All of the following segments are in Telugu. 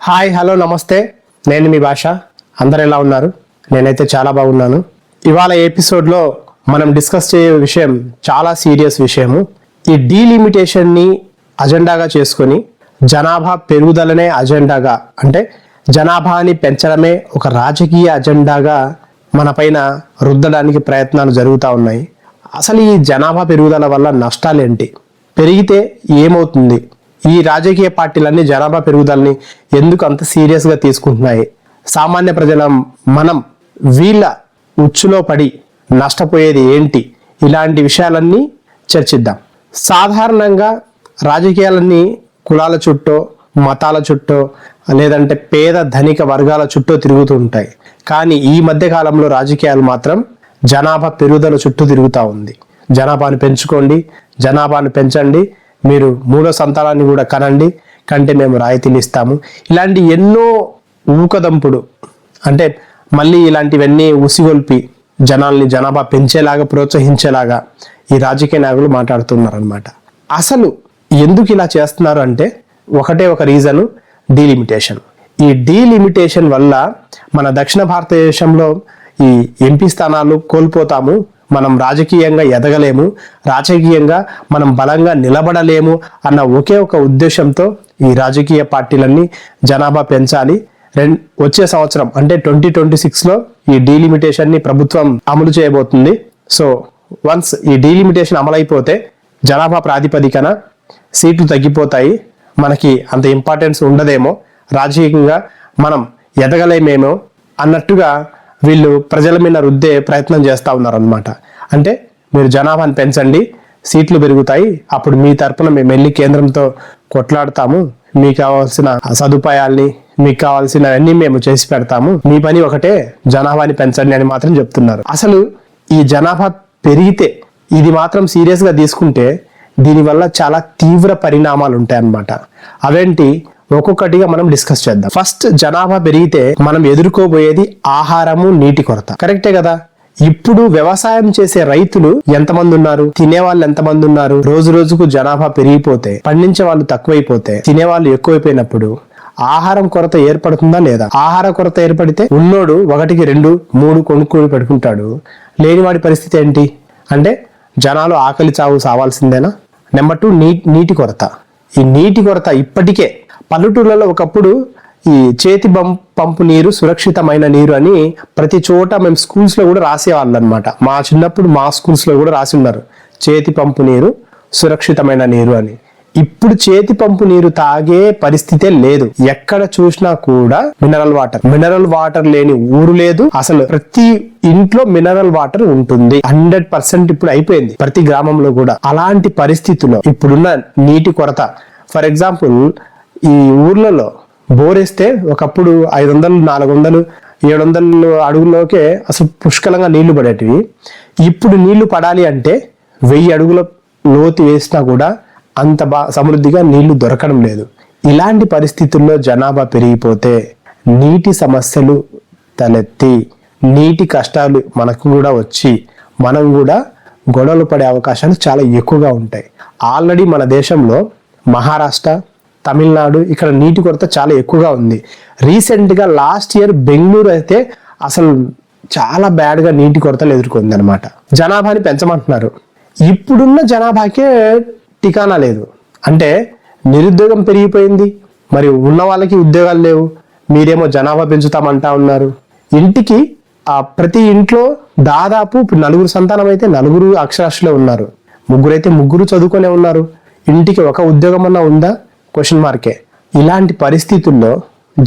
హాయ్ హలో నమస్తే, నేను మీ భాష. అందరు ఎలా ఉన్నారు? నేనైతే చాలా బాగున్నాను. ఇవాళ ఎపిసోడ్లో మనం డిస్కస్ చేయే విషయం చాలా సీరియస్ విషయము. ఈ డీలిమిటేషన్ని అజెండాగా చేసుకొని జనాభా పెరుగుదలనే అజెండాగా, అంటే జనాభాని పెంచడమే ఒక రాజకీయ అజెండాగా మన పైన రుద్దడానికి ప్రయత్నాలు జరుగుతూ ఉన్నాయి. అసలు ఈ జనాభా పెరుగుదల వల్ల నష్టాలేంటి? పెరిగితే ఏమవుతుంది? ఈ రాజకీయ పార్టీలన్నీ జనాభా పెరుగుదలని ఎందుకు అంత సీరియస్గా తీసుకుంటున్నాయి? సామాన్య ప్రజల మనం వీళ్ళ ఉచ్చులో పడి నష్టపోయేది ఏంటి? ఇలాంటి విషయాలన్నీ చర్చిద్దాం. సాధారణంగా రాజకీయాలన్నీ కులాల చుట్టూ, మతాల చుట్టూ, లేదంటే పేద ధనిక వర్గాల చుట్టూ తిరుగుతూ ఉంటాయి. కానీ ఈ మధ్య కాలంలో రాజకీయాలు మాత్రం జనాభా పెరుగుదల చుట్టూ తిరుగుతూ ఉంది. జనాభాను పెంచుకోండి, జనాభాను పెంచండి, మీరు మూడో సంతానాన్ని కూడా కనండి, కంటే మేము రాయితీలు ఇస్తాము. ఇలాంటి ఎన్నో ఊకదంపుడు, అంటే మళ్ళీ ఇలాంటివన్నీ ఉసిగొల్పి జనాల్ని జనాభా పెంచేలాగా, ప్రోత్సహించేలాగా ఈ రాజకీయ నాయకులు మాట్లాడుతున్నారనమాట. అసలు ఎందుకు ఇలా చేస్తున్నారు అంటే ఒకటే ఒక రీజను, డీలిమిటేషన్. ఈ డీలిమిటేషన్ వల్ల మన దక్షిణ భారతదేశంలో ఈ ఎంపీ స్థానాలు కోల్పోతాము, మనం రాజకీయంగా ఎదగలేము, రాజకీయంగా మనం బలంగా నిలబడలేము అన్న ఒకే ఒక ఉద్దేశంతో ఈ రాజకీయ పార్టీలన్నీ జనాభా పెంచాలి. వచ్చే సంవత్సరం అంటే 2026లో ఈ డీలిమిటేషన్ని ప్రభుత్వం అమలు చేయబోతుంది. సో వన్స్ ఈ డీలిమిటేషన్ అమలైపోతే జనాభా ప్రాతిపదికన సీట్లు తగ్గిపోతాయి, మనకి అంత ఇంపార్టెన్స్ ఉండదేమో, రాజకీయంగా మనం ఎదగలేమేమో అన్నట్టుగా వీళ్ళు ప్రజల మీద రుద్దే ప్రయత్నం చేస్తూ ఉన్నారనమాట. అంటే మీరు జనాభాని పెంచండి, సీట్లు పెరుగుతాయి, అప్పుడు మీ తరపున మేము వెళ్ళి కేంద్రంతో కొట్లాడతాము, మీకు కావాల్సిన సదుపాయాల్ని, మీకు కావాల్సినవన్నీ మేము చేసి పెడతాము, మీ పని ఒకటే జనాభాని పెంచండి అని మాత్రం చెప్తున్నారు. అసలు ఈ జనాభా పెరిగితే ఇది మాత్రం సీరియస్గా తీసుకుంటే దీనివల్ల చాలా తీవ్ర పరిణామాలు ఉంటాయన్నమాట. అవేంటి ఒక్కొక్కటిగా మనం డిస్కస్ చేద్దాం. ఫస్ట్, జనాభా పెరిగితే మనం ఎదుర్కోబోయేది ఆహారము, నీటి కొరత. కరెక్టే కదా? ఇప్పుడు వ్యవసాయం చేసే రైతులు ఎంతమంది ఉన్నారు? తినేవాళ్ళు ఎంతమంది ఉన్నారు? రోజు రోజుకు జనాభా పెరిగిపోతే, పండించే వాళ్ళు తక్కువైపోతే, తినేవాళ్ళు ఎక్కువైపోయినప్పుడు ఆహారం కొరత ఏర్పడుతుందా లేదా? ఆహార కొరత ఏర్పడితే ఉన్నోడు 1, 2, 3 కొనుక్కొని పెట్టుకుంటాడు. లేనివాడి పరిస్థితి ఏంటి? అంటే జనాలు ఆకలి చావు సావాల్సిందేనా? నెంబర్ 2, నీటి కొరత. ఈ నీటి కొరత ఇప్పటికే పల్లెటూళ్ళలో ఒకప్పుడు ఈ చేతి పంపు నీరు సురక్షితమైన నీరు అని ప్రతి చోట మేము స్కూల్స్లో కూడా రాసేవాళ్ళు అనమాట. మా చిన్నప్పుడు మా స్కూల్స్లో కూడా రాసి ఉన్నారు, చేతి పంపు నీరు సురక్షితమైన నీరు అని. ఇప్పుడు చేతి పంపు నీరు తాగే పరిస్థితే లేదు. ఎక్కడ చూసినా కూడా మినరల్ వాటర్ లేని ఊరు లేదు. అసలు ప్రతి ఇంట్లో మినరల్ వాటర్ ఉంటుంది. 100% ఇప్పుడు అయిపోయింది ప్రతి గ్రామంలో కూడా. అలాంటి పరిస్థితుల్లో ఇప్పుడున్న నీటి కొరత, ఫర్ ఎగ్జాంపుల్ ఈ ఊర్లలో బోరేస్తే ఒకప్పుడు 500, 400, 700 అడుగుల్లోకే అసలు పుష్కలంగా నీళ్లు పడేటివి. ఇప్పుడు నీళ్లు పడాలి అంటే 1000 అడుగుల లోతు వేసినా కూడా అంత సమృద్ధిగా నీళ్లు దొరకడం లేదు. ఇలాంటి పరిస్థితుల్లో జనాభా పెరిగిపోతే నీటి సమస్యలు తలెత్తి, నీటి కష్టాలు మనకు కూడా వచ్చి మనం కూడా గొడవలు పడే అవకాశాలు చాలా ఎక్కువగా ఉంటాయి. ఆల్రెడీ మన దేశంలో మహారాష్ట్ర, తమిళనాడు ఇక్కడ నీటి కొరత చాలా ఎక్కువగా ఉంది. రీసెంట్గా లాస్ట్ ఇయర్ బెంగళూరు అయితే అసలు చాలా బ్యాడ్గా నీటి కొరతలు ఎదుర్కొంది అనమాట. జనాభాని పెంచమంటున్నారు, ఇప్పుడున్న జనాభాకే ఠికానా లేదు. అంటే నిరుద్యోగం పెరిగిపోయింది, మరి ఉన్న వాళ్ళకి ఉద్యోగాలు లేవు, మీరేమో జనాభా పెంచుతామంటా ఉన్నారు. ఇంటికి ప్రతి ఇంట్లో దాదాపు 4 సంతానం అయితే 4 అక్షరాస్యులే ఉన్నారు, 3 అయితే 3 చదువుకునే ఉన్నారు. ఇంటికి ఒక ఉద్యోగం అన్నా ఉందా? క్వశ్చన్ మార్కే. ఇలాంటి పరిస్థితుల్లో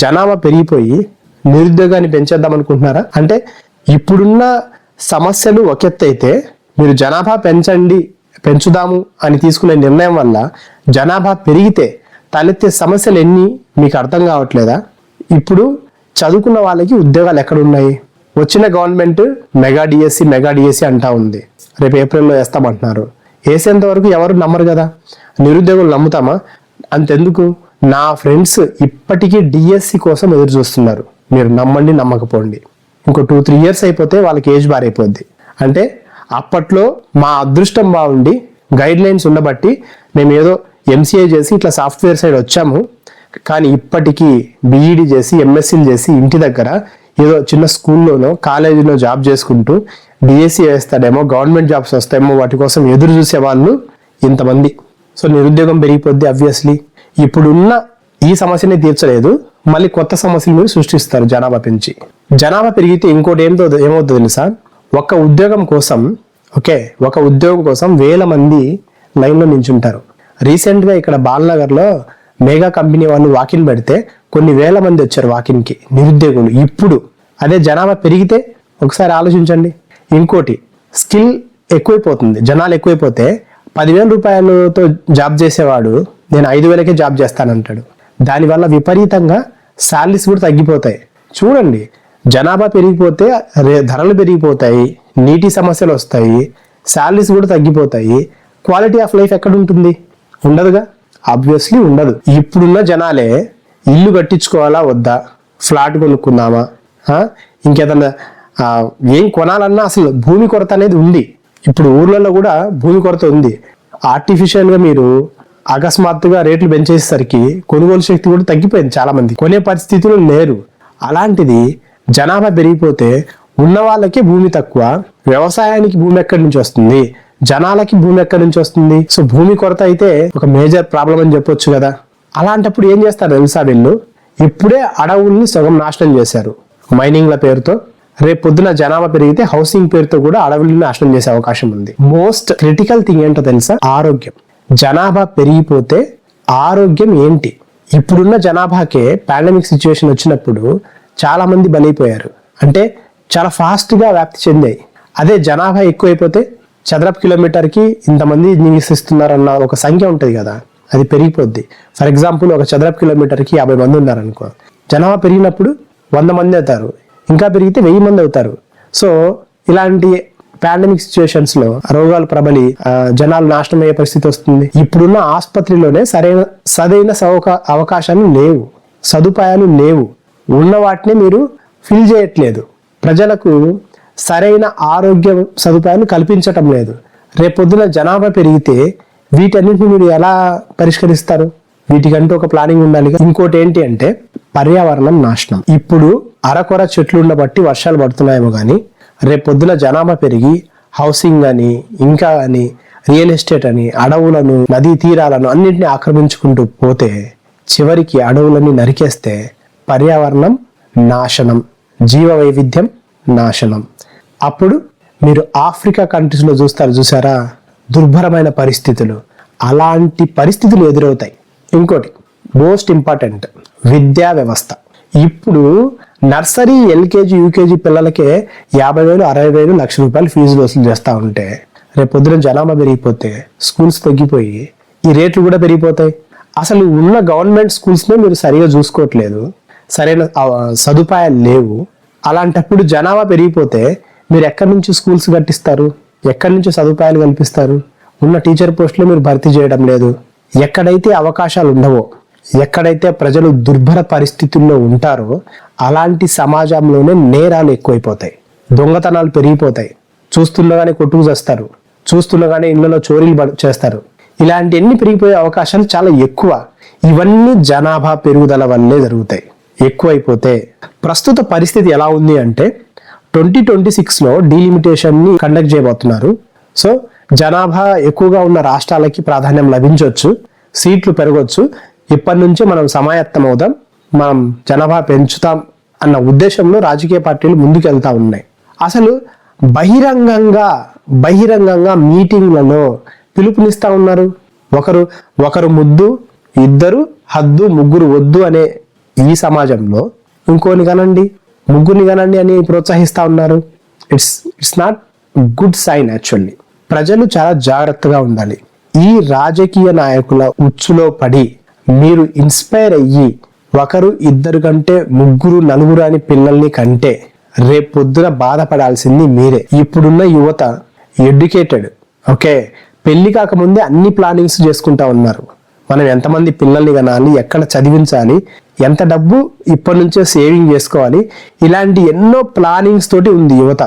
జనాభా పెరిగిపోయి నిరుద్యోగాన్ని పెంచేద్దాం అనుకుంటున్నారా? అంటే ఇప్పుడున్న సమస్యలు ఒక ఎత్తు అయితే, మీరు జనాభా పెంచుదాము అని తీసుకునే నిర్ణయం వల్ల జనాభా పెరిగితే తలెత్తే సమస్యలు ఎన్ని మీకు అర్థం కావట్లేదా? ఇప్పుడు చదువుకున్న వాళ్ళకి ఉద్యోగాలు ఎక్కడున్నాయి? వచ్చిన గవర్నమెంట్ మెగా డిఎస్సి అంటా ఉంది, రేపు ఏప్రిల్లో వేస్తామంటున్నారు. వేసేంత వరకు ఎవరు నమ్మరు కదా, నిరుద్యోగులు నమ్ముతామా? అంతెందుకు, నా ఫ్రెండ్స్ ఇప్పటికీ డిఎస్సి కోసం ఎదురు చూస్తున్నారు. మీరు నమ్మండి నమ్మకపోండి, ఇంకో 2-3 ఇయర్స్ అయిపోతే వాళ్ళకి ఏజ్ బార్ అయిపోద్ది. అంటే అప్పట్లో మా అదృష్టం బాగుండి గైడ్ లైన్స్ ఉండబట్టి మేము ఏదో ఎంసీఏ చేసి ఇట్లా సాఫ్ట్వేర్ సైడ్ వచ్చాము. కానీ ఇప్పటికీ బీఈడీ చేసి ఎంఎస్సీలు చేసి ఇంటి దగ్గర ఏదో చిన్న స్కూల్లోనో కాలేజీలో జాబ్ చేసుకుంటూ డిఎస్సి వేస్తాడేమో, గవర్నమెంట్ జాబ్స్ వస్తాయేమో వాటి కోసం ఎదురు చూసే వాళ్ళు ఇంతమంది. సో నిరుద్యోగం పెరిగిపోద్ది ఆబ్వియస్లీ. ఇప్పుడున్న ఈ సమస్యని తీర్చలేదు, మళ్ళీ కొత్త సమస్యలు మీరు సృష్టిస్తారు జనాభా పెంచి. జనాభా పెరిగితే ఇంకోటి ఏమవుతుందో తెలుసా, ఒక ఉద్యోగం కోసం వేల మంది లైన్లో నించుంటారు. రీసెంట్గా ఇక్కడ బాలనగర్లో మెగా కంపెనీ వాళ్ళు వాకిన్ పెడితే కొన్ని వేల మంది వచ్చారు వాకిన్కి, నిరుద్యోగులు. ఇప్పుడు అదే జనాభా పెరిగితే ఒకసారి ఆలోచించండి. ఇంకోటి, స్కిల్ ఎక్కువైపోతుంది, జనాలు ఎక్కువైపోతే 10,000 రూపాయలతో జాబ్ చేసేవాడు నేను 5,000కే జాబ్ చేస్తానంటాడు. దానివల్ల విపరీతంగా శాలరీస్ కూడా తగ్గిపోతాయి. చూడండి, జనాభా పెరిగిపోతే ధరలు పెరిగిపోతాయి, నీటి సమస్యలు వస్తాయి, శాలరీస్ కూడా తగ్గిపోతాయి. క్వాలిటీ ఆఫ్ లైఫ్ ఎక్కడ ఉంటుంది? ఉండదుగా, ఆబ్వియస్లీ ఉండదు. ఇప్పుడున్న జనాలే ఇల్లు కట్టించుకోవాలా వద్దా, ఫ్లాట్ కొనుక్కుందామా, ఇంకేదన్నా ఏం కొనాలన్నా అసలు భూమి కొరత అనేది ఉంది. ఇప్పుడు ఊర్లలో కూడా భూమి కొరత ఉంది. ఆర్టిఫిషియల్గా మీరు అకస్మాత్తుగా రేట్లు పెంచేసరికి కొనుగోలు శక్తి కూడా తగ్గిపోయింది, చాలా మంది కొనే పరిస్థితులు లేరు. అలాంటిది జనాభా పెరిగిపోతే ఉన్న వాళ్ళకి భూమి తక్కువ, వ్యవసాయానికి భూమి ఎక్కడి నుంచి వస్తుంది, జనాలకి భూమి ఎక్కడి నుంచి వస్తుంది? సో భూమి కొరత అయితే ఒక మేజర్ ప్రాబ్లం అని చెప్పొచ్చు కదా. అలాంటప్పుడు ఏం చేస్తారు తెలుసా వీళ్ళు? ఇప్పుడే అడవుల్ని సగం నాశనం చేశారు మైనింగ్ల పేరుతో. రేపు పొద్దున జనాభా పెరిగితే హౌసింగ్ పేరుతో కూడా అడవుల్ని నాశనం చేసే అవకాశం ఉంది. మోస్ట్ క్రిటికల్ థింగ్ ఏంటో తెలుసా? ఆరోగ్యం. జనాభా పెరిగిపోతే ఆరోగ్యం ఏంటి? ఇప్పుడున్న జనాభాకే పాండమిక్ సిచ్యువేషన్ వచ్చినప్పుడు చాలా మంది బలైపోయారు, అంటే చాలా ఫాస్ట్ గా వ్యాప్తి చెందాయి. అదే జనాభా ఎక్కువైపోతే చదరపు కిలోమీటర్కి ఇంతమంది నివసిస్తున్నారన్న ఒక సంఖ్య ఉంటుంది కదా, అది పెరిగిపోద్ది. ఫర్ ఎగ్జాంపుల్, ఒక చదరపు కిలోమీటర్కి 50 మంది ఉన్నారనుకో, జనాభా పెరిగినప్పుడు 100 మంది అవుతారు, ఇంకా పెరిగితే 1000 మంది అవుతారు. సో ఇలాంటి పాండమిక్ సిచ్యువేషన్స్ లో రోగాలు ప్రబలి జనాలు నాశనం అయ్యే పరిస్థితి వస్తుంది. ఇప్పుడున్న ఆసుపత్రిలోనే సరైన అవకాశాలు లేవు, సదుపాయాలు లేవు. ఉన్న వాటిని మీరు ఫిల్ చేయట్లేదు, ప్రజలకు సరైన ఆరోగ్య సదుపాయాలు కల్పించటం లేదు. రేపొద్దున జనాభా పెరిగితే వీటన్నిటిని మీరు ఎలా పరిష్కరిస్తారు? వీటికంటూ ఒక ప్లానింగ్ ఉండాలి. ఇంకోటి ఏంటి అంటే పర్యావరణం నాశనం. ఇప్పుడు అరకొర చెట్లు ఉండబట్టి వర్షాలు పడుతున్నాయేమో కానీ రేపొద్దున జనాభా పెరిగి హౌసింగ్ అని, ఇంకా అని, రియల్ ఎస్టేట్ అని, అడవులను, నదీ తీరాలను అన్నింటినీ ఆక్రమించుకుంటూ పోతే చివరికి అడవులని నరికేస్తే పర్యావరణం నాశనం, జీవ వైవిధ్యం నాశనం. అప్పుడు మీరు ఆఫ్రికా కంట్రీస్లో చూసారా దుర్భరమైన పరిస్థితులు, అలాంటి పరిస్థితులు ఎదురవుతాయి. ఇంకోటి మోస్ట్ ఇంపార్టెంట్, విద్యా వ్యవస్థ. ఇప్పుడు నర్సరీ, ఎల్కేజీ, యూకేజీ పిల్లలకే 50,000, 60,000, ₹1,00,000 ఫీజులు వసూలు చేస్తూ ఉంటే రేపు పొద్దున జనాభా పెరిగిపోతే స్కూల్స్ తగ్గిపోయి ఈ రేట్లు కూడా పెరిగిపోతాయి. అసలు ఉన్న గవర్నమెంట్ స్కూల్స్నే మీరు సరిగా చూసుకోవట్లేదు, సరైన సదుపాయాలు లేవు. అలాంటప్పుడు జనాభా పెరిగిపోతే మీరు ఎక్కడి నుంచి స్కూల్స్ కట్టిస్తారు? ఎక్కడి నుంచి సదుపాయాలు కల్పిస్తారు? ఉన్న టీచర్ పోస్టులు మీరు భర్తీ చేయడం లేదు. ఎక్కడైతే అవకాశాలు ఉండవో, ఎక్కడైతే ప్రజలు దుర్భర పరిస్థితుల్లో ఉంటారో అలాంటి సమాజంలోనే నేరాలు ఎక్కువైపోతాయి, దొంగతనాలు పెరిగిపోతాయి, చూస్తుండగానే కొట్టుకు చేస్తారు, చూస్తుండగానే ఇళ్లలో చోరీలు చేస్తారు. ఇలాంటివన్నీ పెరిగిపోయే అవకాశాలు చాలా ఎక్కువ. ఇవన్నీ జనాభా పెరుగుదల వల్లే జరుగుతాయి. ఎక్కువైపోతే ప్రస్తుత పరిస్థితి ఎలా ఉంది అంటే 2026లో డీలిమిటేషన్ని కండక్ట్ చేయబోతున్నారు. సో జనాభా ఎక్కువగా ఉన్న రాష్ట్రాలకి ప్రాధాన్యం లభించవచ్చు, సీట్లు పెరగవచ్చు. ఇప్పటి నుంచే మనం సమాయత్తం అవుదాం, మనం జనాభా పెంచుతాం అన్న ఉద్దేశంలో రాజకీయ పార్టీలు ముందుకెళ్తా ఉన్నాయి. అసలు బహిరంగంగా మీటింగ్లలో పిలుపునిస్తా ఉన్నారు. ఒకరు ముద్దు, ఇద్దరు హద్దు, ముగ్గురు వద్దు అనే ఈ సమాజంలో ఇంకోని కనండి, ముగ్గురిని కనండి అని ప్రోత్సహిస్తా ఉన్నారు. It's not good sign. Actually ప్రజలు చాలా జాగ్రత్తగా ఉండాలి. ఈ రాజకీయ నాయకుల ఉచ్చులో పడి మీరు ఇన్స్పైర్ అయ్యి ఒకరు, ఇద్దరు కంటే ముగ్గురు, నలుగురు అని పిల్లల్ని కంటే రేపు పొద్దున బాధపడాల్సింది మీరే. ఇప్పుడున్న యువత ఎడ్యుకేటెడ్, ఓకే, పెళ్లి కాకముందే అన్ని ప్లానింగ్స్ చేసుకుంటా ఉన్నారు. మనం ఎంతమంది పిల్లల్ని కనాలి, ఎక్కడ చదివించాలి, ఎంత డబ్బు ఇప్పటి నుంచే సేవింగ్ చేసుకోవాలి, ఇలాంటి ఎన్నో ప్లానింగ్స్ తోటి ఉంది యువత.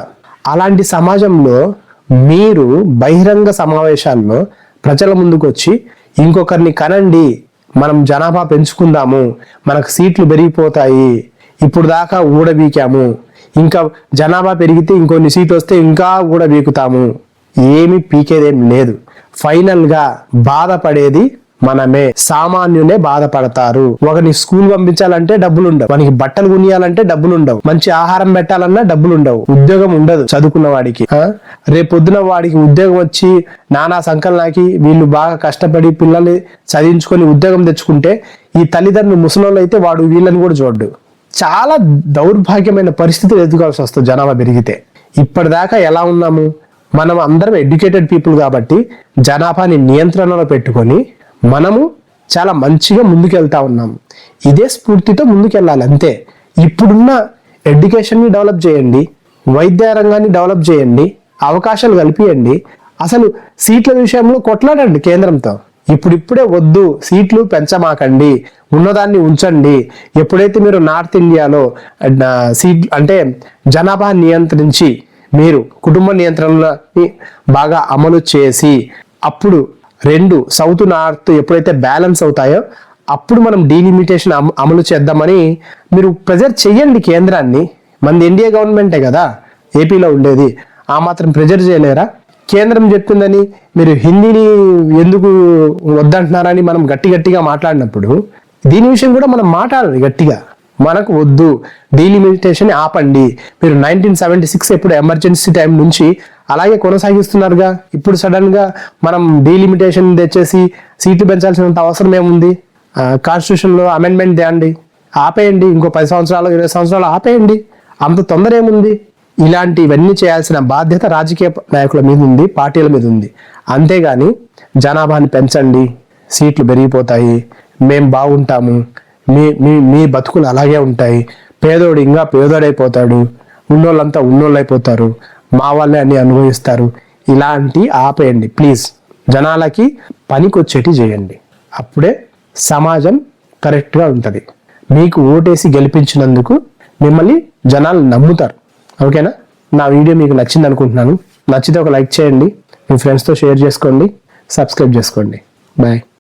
అలాంటి సమాజంలో మీరు బహిరంగ సమావేశాల్లో ప్రజల ముందుకు వచ్చి ఇంకొకరిని కనండి, మనం జనాభా పెంచుకుందాము, మనకు సీట్లు పెరిగిపోతాయి, ఇప్పుడు దాకా ఊడబీకాము, ఇంకా జనాభా పెరిగితే ఇంకొన్ని సీట్లు వస్తే ఇంకా ఊడబీకుతాము, ఏమి పీకేదేం లేదు. ఫైనల్ గా బాధపడేది మనమే, సామాన్యునే బాధపడతారు. ఒకని స్కూల్ పంపించాలంటే డబ్బులు ఉండవు, వానికి బట్టలు కొనియాలంటే డబ్బులు ఉండవు, మంచి ఆహారం పెట్టాలన్నా డబ్బులు ఉండవు, ఉద్యోగం ఉండదు చదువుకున్న వాడికి. రేపొద్దున వాడికి ఉద్యోగం వచ్చి నానా సంకలనాకి వీళ్ళు బాగా కష్టపడి పిల్లల్ని చదివించుకొని ఉద్యోగం తెచ్చుకుంటే ఈ తల్లిదండ్రులు ముసలోళ్ళు అయితే వాడు వీళ్ళని కూడా చూడ్డు. చాలా దౌర్భాగ్యమైన పరిస్థితులు ఎదుర్కోవాల్సి వస్తుంది జనాభా పెరిగితే. ఇప్పటిదాకా ఎలా ఉన్నాము, మనం అందరం ఎడ్యుకేటెడ్ పీపుల్ కాబట్టి జనాభాని నియంత్రణలో పెట్టుకొని మనము చాలా మంచిగా ముందుకెళ్తా ఉన్నాము. ఇదే స్ఫూర్తితో ముందుకెళ్ళాలి అంతే. ఇప్పుడున్న ఎడ్యుకేషన్ని డెవలప్ చేయండి, వైద్య రంగాన్ని డెవలప్ చేయండి, అవకాశాలు కల్పియండి. అసలు సీట్ల విషయంలో కొట్లాడండి కేంద్రంతో. ఇప్పుడిప్పుడే వద్దు, సీట్లు పెంచమాకండి, ఉన్నదాన్ని ఉంచండి. ఎప్పుడైతే మీరు నార్త్ ఇండియాలో సీట్ అంటే జనాభా నియంత్రించి మీరు కుటుంబ నియంత్రణని బాగా అమలు చేసి అప్పుడు రెండు సౌత్ నార్త్ ఎప్పుడైతే బ్యాలెన్స్ అవుతాయో అప్పుడు మనం డీలిమిటేషన్ అమలు చేద్దామని మీరు ప్రెజర్ చెయ్యండి కేంద్రాన్ని. మనది ఎన్డీఏ గవర్నమెంటే కదా ఏపీలో ఉండేది, ఆ మాత్రం ప్రెజర్ చేయలేరా? కేంద్రం చెప్పిందని మీరు హిందీని ఎందుకు వద్దంటున్నారని మనం గట్టిగా మాట్లాడినప్పుడు దీని విషయం కూడా మనం మాట్లాడాలి గట్టిగా. మనకు వద్దు, డీలిమిటేషన్ ఆపండి. మీరు 1976 ఎప్పుడు ఎమర్జెన్సీ టైం నుంచి అలాగే కొనసాగిస్తున్నారుగా. ఇప్పుడు సడన్ గా మనం డీలిమిటేషన్ తెచ్చేసి సీట్లు పెంచాల్సినంత అవసరం ఏముంది? కాన్స్టిట్యూషన్ లో అమెండ్మెంట్ తేండి, ఆపేయండి, ఇంకో 10 సంవత్సరాలు 20 సంవత్సరాలు ఆపేయండి, అంత తొందర ఏముంది? ఇలాంటివన్నీ చేయాల్సిన బాధ్యత రాజకీయ నాయకుల మీద ఉంది, పార్టీల మీద ఉంది. అంతేగాని జనాభాని పెంచండి, సీట్లు పెరిగిపోతాయి, మేం బాగుంటాము, మీ బతుకులు అలాగే ఉంటాయి, పేదోడు ఇంకా పేదోడైపోతాడు, ఉన్నోళ్ళంతా ఉన్నోళ్ళు అయిపోతారు, మా వాళ్ళే అన్ని అనుభవిస్తారు, ఇలాంటి ఆపేయండి ప్లీజ్. జనాలకి పనికొచ్చేటి చేయండి, అప్పుడే సమాజం కరెక్ట్గా ఉంటుంది. మీకు ఓటేసి గెలిపించినందుకు మిమ్మల్ని జనాలు నమ్ముతారు. ఓకేనా? నా వీడియో మీకు నచ్చింది అనుకుంటున్నాను. నచ్చితే ఒక లైక్ చేయండి, మీ ఫ్రెండ్స్తో షేర్ చేసుకోండి, సబ్స్క్రైబ్ చేసుకోండి. బాయ్.